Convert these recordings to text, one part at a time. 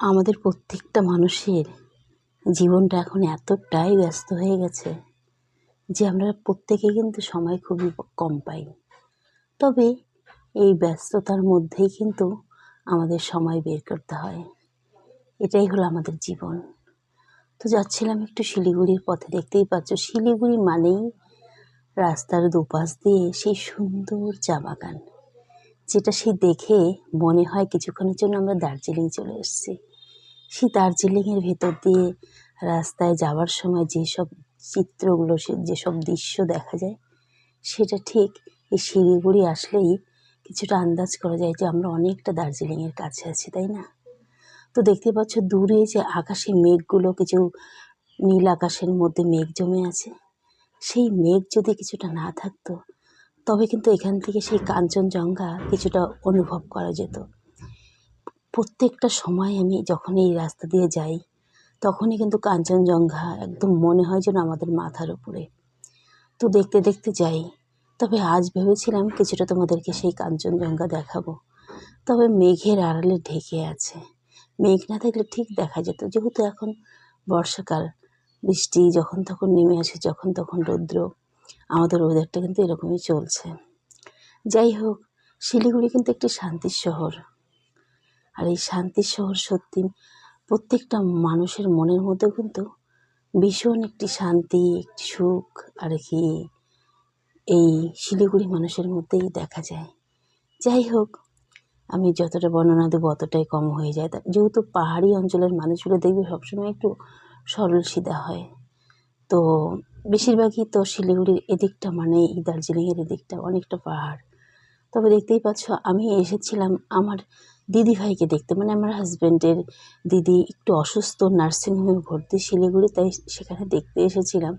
আমাদের প্রত্যেকটা মানুষের জীবনটা এখন এতটাই ব্যস্ত হয়ে গেছে যে আমরা প্রত্যেকে কিন্তু সময় খুবই কম পাই। তবে এই ব্যস্ততার মধ্যেই কিন্তু আমাদের সময় বের করতে হয়। এটাই হলো আমাদের জীবন। তো যাচ্ছিলাম একটু শিলিগুড়ির পথে, দেখতেই পাচ্ছ শিলিগুড়ি মানেই রাস্তার দুপাশ দিয়ে সেই সুন্দর চা বাগান, যেটা সেই দেখে মনে হয় কিছুক্ষণের জন্য আমরা দার্জিলিং চলে এসেছি। সেই দার্জিলিংয়ের ভেতর দিয়ে রাস্তায় যাওয়ার সময় যেসব চিত্রগুলো, যেসব দৃশ্য দেখা যায়, সেটা ঠিক এই শিলিগুড়ি আসলেই কিছুটা আন্দাজ করা যায় যে আমরা অনেকটা দার্জিলিংয়ের কাছে আছি, তাই না? তো দেখতে পাচ্ছ দূরে যে আকাশে মেঘগুলো, কিছু নীল আকাশের মধ্যে মেঘ জমে আছে, সেই মেঘ যদি কিছুটা না থাকতো তবে কিন্তু এখান থেকে সেই কাঞ্চনজঙ্ঘা কিছুটা অনুভব করা যেত। প্রত্যেকটা সময় আমি যখন এই রাস্তা দিয়ে যাই তখনই কিন্তু কাঞ্চনজঙ্ঘা একদম মনে হয় যেন আমাদের মাথার উপরে। তো দেখতে দেখতে যাই। তবে আজ ভেবেছিলাম কিছুটা তোমাদেরকে সেই কাঞ্চনজঙ্ঘা দেখাবো, তবে মেঘের আড়ালে ঢেকে আছে। মেঘ না থাকলে ঠিক দেখা যেত, যেহেতু এখন বর্ষাকাল, বৃষ্টি যখন তখন নেমে আসে, যখন তখন রৌদ্র। আমাদের ওয়েদারটা কিন্তু এরকমই চলছে। যাই হোক, শিলিগুড়ি কিন্তু একটি শান্তির শহর। আর এই শান্তির শহর সত্যি প্রত্যেকটা মানুষের মনের মধ্যেও কিন্তু ভীষণ একটি শান্তি, একটি সুখ আর কি এই শিলিগুড়ি মানুষের মধ্যেই দেখা যায়। যাই হোক, আমি যতটা বর্ণনা দেবো অতটাই কম হয়ে যায়। যেহেতু পাহাড়ি অঞ্চলের মানুষগুলো দেখবে সবসময় একটু সরল সিধা হয়। তো বেশিরভাগই তো শিলিগুড়ির এদিকটা, মানে এই দার্জিলিংয়ের এদিকটা অনেকটা পাহাড়। তবে দেখতেই পাচ্ছ আমি এসেছিলাম আমার দিদিভাইকে দেখতে, মানে আমার হাজব্যান্ডের দিদি একটু অসুস্থ, নার্সিংহোমে ভর্তি শিলিগুড়ি, তাই সেখানে দেখতে এসেছিলাম।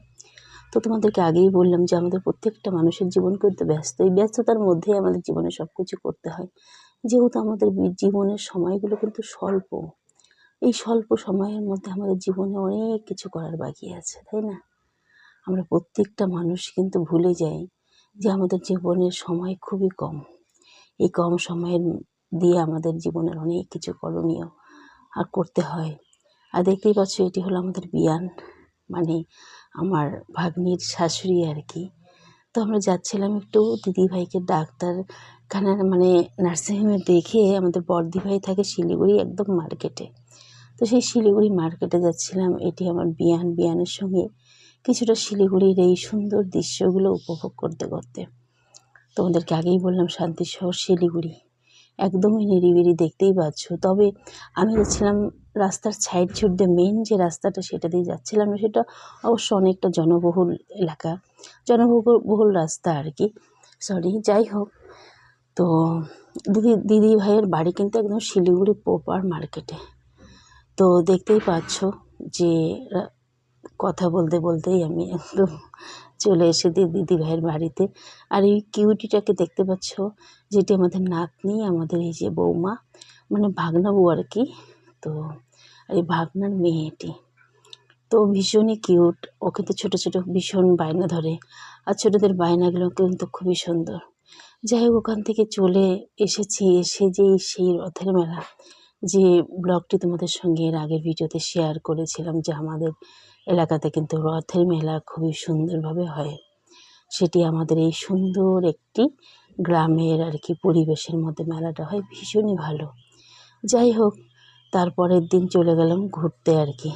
তো তোমাদেরকে আগেই বললাম যে আমাদের প্রত্যেকটা মানুষের জীবন কিন্তু ব্যস্ত, এই ব্যস্ততার মধ্যেই আমাদের জীবনে সব কিছু করতে হয়। যেহেতু আমাদের জীবনের সময়গুলো কিন্তু স্বল্প, এই স্বল্প সময়ের মধ্যে আমাদের জীবনে অনেক কিছু করার বাকি আছে, তাই না? আমরা প্রত্যেকটা মানুষ কিন্তু ভুলে যাই যে আমাদের জীবনের সময় খুবই কম। এই কম সময়ের দিয়ে আমাদের জীবনের অনেক কিছু করণীয় আর করতে হয়। আর দেখতেই পাচ্ছ এটি হলো আমাদের বিয়ান, মানে আমার ভাগ্নির শাশুড়ি আর কি। তো আমরা যাচ্ছিলাম একটু দিদিভাইকে ডাক্তারখানার, মানে নার্সিংহোমে দেখে। আমাদের বড়দিভাই থাকে শিলিগুড়ি একদম মার্কেটে। তো সেই শিলিগুড়ি মার্কেটে যাচ্ছিলাম, এটি আমার বিয়ান। বিয়ানের সঙ্গে কিছুটা শিলিগুড়ির এই সুন্দর দৃশ্যগুলো উপভোগ করতে করতে। তোমাদেরকে আগেই বললাম শান্তির শহর শিলিগুড়ি একদমই নিরিবিলি, দেখতেই পাচ্ছ। তবে আমি যাচ্ছিলাম রাস্তার সাইড দিয়ে, মেন যে রাস্তাটা সেটা দিয়ে যাচ্ছিলাম না, সেটা অবশ্য অনেকটা জনবহুল এলাকা, জনবহুল রাস্তা আর কি, সরি। যাই হোক, তো দিদি ভাইয়ের বাড়ি কিন্তু একদম শিলিগুড়ি প্রপার মার্কেটে। তো দেখতেই পাচ্ছ যে কথা বলতে বলতেই আমি একদম চলে এসে দিদি ভাইয়ের বাড়িতে। আর এই কিউটিটাকে দেখতে পাচ্ছ, যেটি আমাদের নাতনি, আমাদের এই যে বৌমা, মানে ভাগনা বউ আর কি। তো এই ভাগনার মেয়ে এটি, তো ভীষণই কিউট। ওকে তো ছোটো ছোটো ভীষণ বায়না ধরে, আর ছোটোদের বায়নাগুলো কিন্তু খুবই সুন্দর। যাই হোক, ওখান থেকে চলে এসেছি, এসে সেই রথের মেলা, যে ব্লগটি তোমাদের সঙ্গে এর আগের ভিডিওতে শেয়ার করেছিলাম, যে আমাদের এলাকাতে কিন্তু রথের মেলা খুবই সুন্দরভাবে হয়। সেটি আমাদের এই সুন্দর একটি গ্রামের আর কি পরিবেশের মধ্যে মেলাটা হয়, ভীষণই ভালো। যাই হোক, তারপরের দিন চলে গেলাম ঘুরতে আর কি।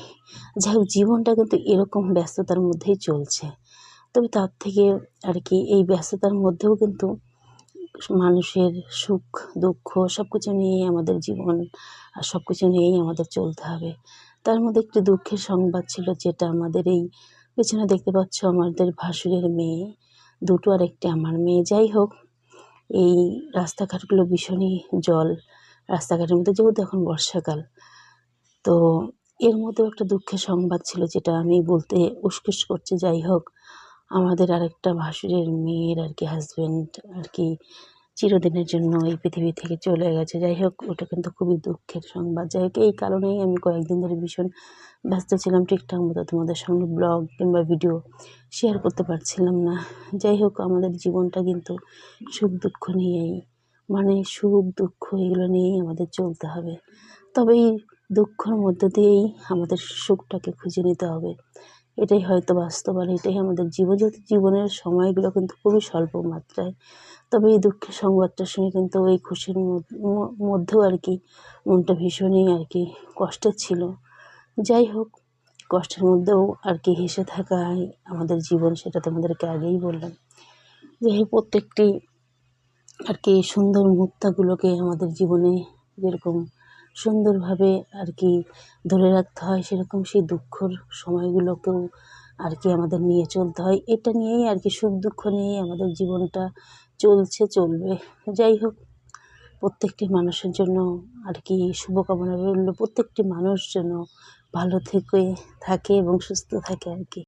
যাই হোক, জীবনটা কিন্তু এরকম ব্যস্ততার মধ্যেই চলছে। তবে তার থেকে আর কি এই ব্যস্ততার মধ্যেও কিন্তু মানুষের সুখ দুঃখ সব কিছু নিয়েই আমাদের জীবন, আর সব কিছু নিয়েই আমাদের চলতে হবে। তার মধ্যে একটি দুঃখের সংবাদ ছিল, যেটা আমাদের এই পেছনে দেখতে পাচ্ছ, আমাদের ভাসুরের মেয়ে দুটো, আর একটি আমার মেয়ে। যাই হোক, এই রাস্তাঘাটগুলো ভীষণই জল, রাস্তাঘাটের মধ্যে, যেহেতু এখন বর্ষাকাল। তো এর মধ্যেও একটা দুঃখের সংবাদ ছিল, যেটা আমি বলতে উসখুস করছি। যাই হোক, আমাদের আরেকটা ভাসুরের মেয়ের আর কি হাজব্যান্ড আর কি চিরদিনের জন্য এই পৃথিবী থেকে চলে গেছে। যাই হোক, ওটা কিন্তু খুবই দুঃখের সংবাদ। যাই হোক, এই কারণেই আমি কয়েকদিন ধরে ভীষণ ব্যস্ত ছিলাম, ঠিকঠাক মতো তোমাদের সঙ্গে ব্লগ কিংবা ভিডিও শেয়ার করতে পারছিলাম না। যাই হোক, আমাদের জীবনটা কিন্তু সুখ দুঃখ নিয়েই, মানে সুখ দুঃখ এগুলো নিয়েই আমাদের চলতে হবে। তবে এই দুঃখের মধ্য দিয়েই আমাদের সুখটাকে খুঁজে নিতে হবে। এটাই হয়তো বাস্তব, আর এটাই আমাদের জীবনের সময়গুলো কিন্তু খুবই স্বল্প মাত্রায়। তবে এই দুঃখের সংবাদটা শুনে কিন্তু ওই খুশির মধ্যেও আর কি মনটা ভীষণই আর কি কষ্টের ছিল। যাই হোক, কষ্টের মধ্যেও আর কি হেসে থাকাই আমাদের জীবন, সেটা তোমাদেরকে আগেই বললাম। যাই হোক, প্রত্যেকটি আর কি সুন্দর মুহূর্তগুলোকে আমাদের জীবনে যেরকম সুন্দরভাবে আর কি ধরে রাখতে হয়, সেরকম সেই দুঃখর সময়গুলোকেও আর কি আমাদের নিয়ে চলতে হয়। এটা নিয়েই আর কি সুখ দুঃখ নিয়েই আমাদের জীবনটা চলবে। যাই হোক, প্রত্যেকটি মানুষের জন্য আর কি শুভকামনা রইল, প্রত্যেকটি মানুষ যেন ভালো থাকে এবং সুস্থ থাকে আর কি।